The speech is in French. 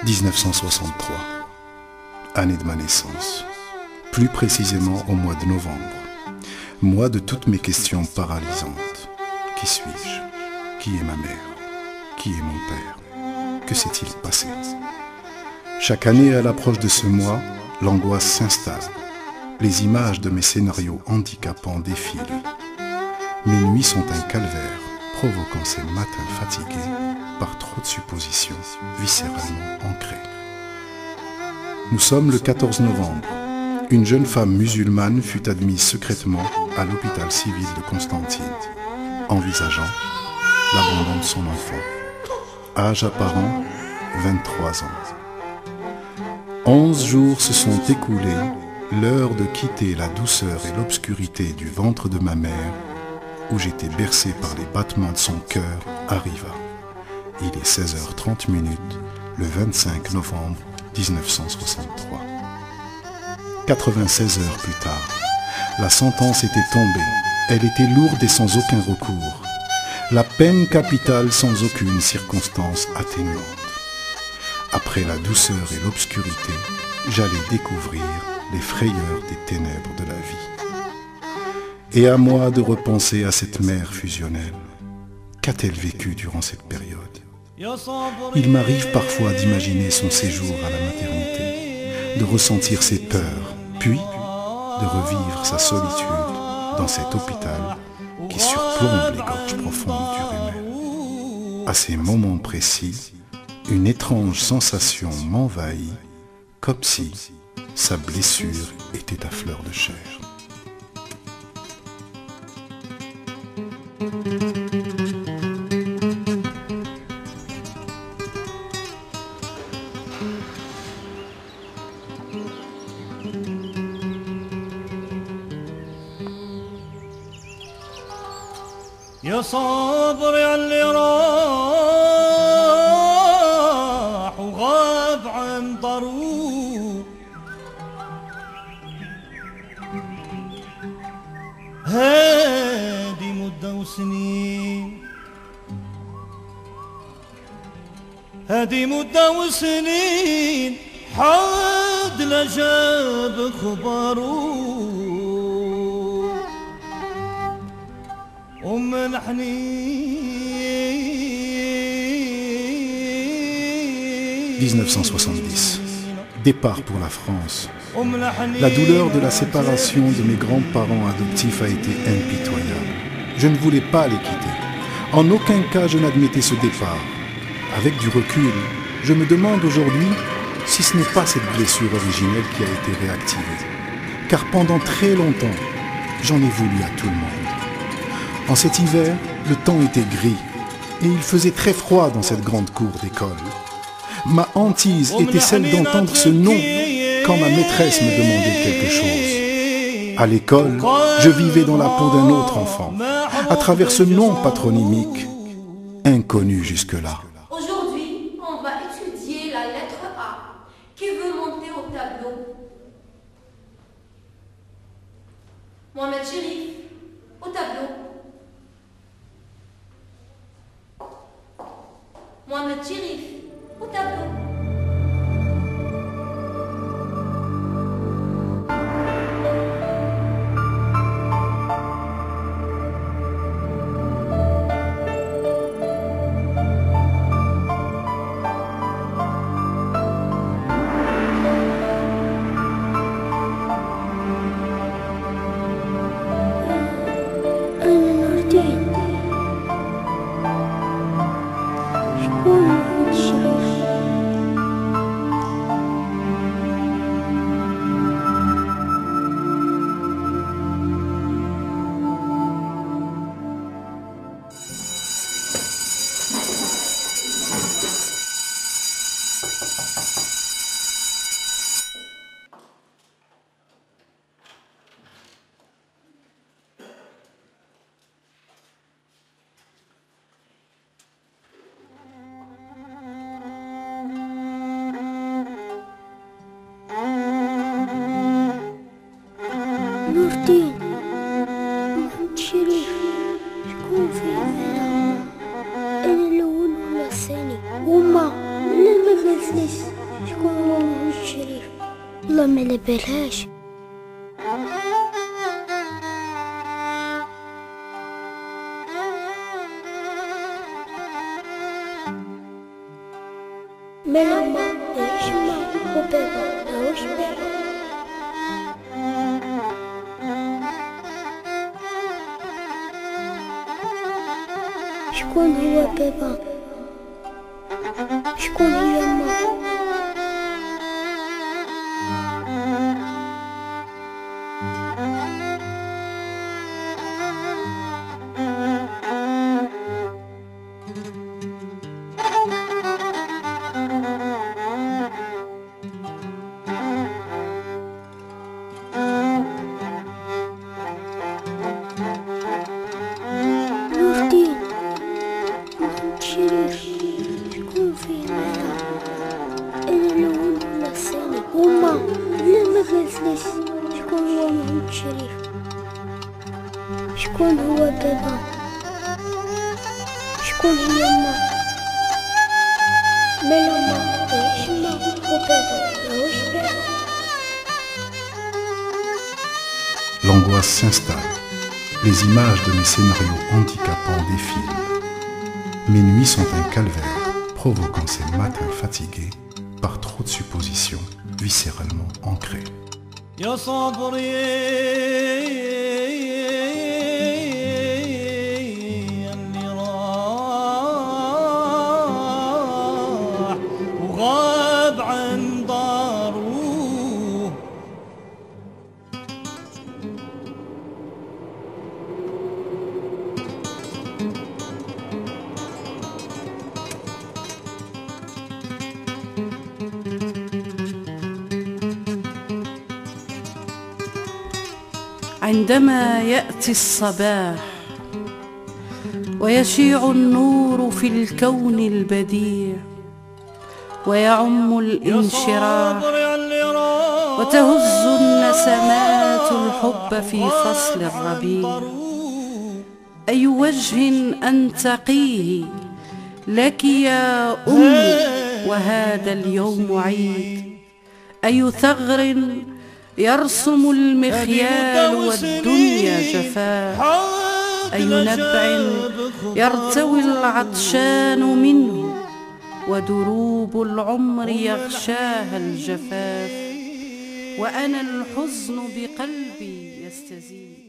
1963, année de ma naissance, plus précisément au mois de novembre, mois de toutes mes questions paralysantes. Qui suis-je? Qui est ma mère? Qui est mon père? Que s'est-il passé? Chaque année, à l'approche de ce mois, l'angoisse s'installe. Les images de mes scénarios handicapants défilent. Mes nuits sont un calvaire, provoquant ces matins fatigués par trop de suppositions viscéralement ancrées. Nous sommes le 14 novembre. Une jeune femme musulmane fut admise secrètement à l'hôpital civil de Constantine, envisageant l'abandon de son enfant. Âge apparent, 23 ans. 11 jours se sont écoulés, l'heure de quitter la douceur et l'obscurité du ventre de ma mère, où j'étais bercé par les battements de son cœur, arriva. Il est 16h30, le 25 novembre 1963. 96 heures plus tard, la sentence était tombée. Elle était lourde et sans aucun recours. La peine capitale sans aucune circonstance atténuante. Après la douceur et l'obscurité, j'allais découvrir les frayeurs des ténèbres de la vie. Et à moi de repenser à cette mère fusionnelle. Qu'a-t-elle vécu durant cette période? Il m'arrive parfois d'imaginer son séjour à la maternité, de ressentir ses peurs, puis de revivre sa solitude dans cet hôpital qui surplombe les gorges profondes du Rumel. À ces moments précis, une étrange sensation m'envahit, comme si sa blessure était à fleur de chair. يا صابر يا اللي راح وغاب عن ضروب هادي مدة وسنين هادي مدة وسنين حد لجاب خبره أم الحنين 1970. Départ pour la France. La douleur de la séparation de mes grands-parents adoptifs a été impitoyable. Je ne voulais pas les quitter. En aucun cas je n'admettais ce départ. Avec du recul, je me demande aujourd'hui si ce n'est pas cette blessure originelle qui a été réactivée. Car pendant très longtemps, j'en ai voulu à tout le monde. En cet hiver, le temps était gris et il faisait très froid dans cette grande cour d'école. Ma hantise était celle d'entendre ce nom quand ma maîtresse me demandait quelque chose. À l'école, je vivais dans la peau d'un autre enfant, à travers ce nom patronymique, inconnu jusque-là. Aujourd'hui, on va étudier la lettre A. Qui veut monter au tableau? Mohamed Chérif, au tableau. Mohamed Chérif, au tableau. نوردين محمد شريف شكون فيها أنا الأول ولا الثاني هما لا ما قالتليش والله ما لبالهاش. ماما شما وبابا ماهوش بابا. شكون هو بابا؟ شكون هي ماما؟ شكون فيه هذا؟ أنا لون ولا سالم؟ هما لا ما قالتليش شكون هو محمد شريف. شكون هو بابا؟ شكون هي ما؟ مالا ما ماهيش ما وبابا ماهوش بابا. L'angoisse s'installe. Les images de mes scénarios handicapants défilent. Mes nuits sont un calvaire, provoquant ces matins fatigués par trop de suppositions viscéralement ancrées. يا صبري اللي راح وغاب عن داره. عندما يأتي الصباح ويشيع النور في الكون البديع ويعم الانشراح وتهز النسمات الحب في فصل الربيع، أي وجه أنتقيه لك يا أمي وهذا اليوم عيد، أي ثغر يرسم المخيال والدنيا جفاف، أي نبع يرتوي العطشان منه ودروب العمر يغشاها الجفاف، وأنا الحزن بقلبي يستزيد.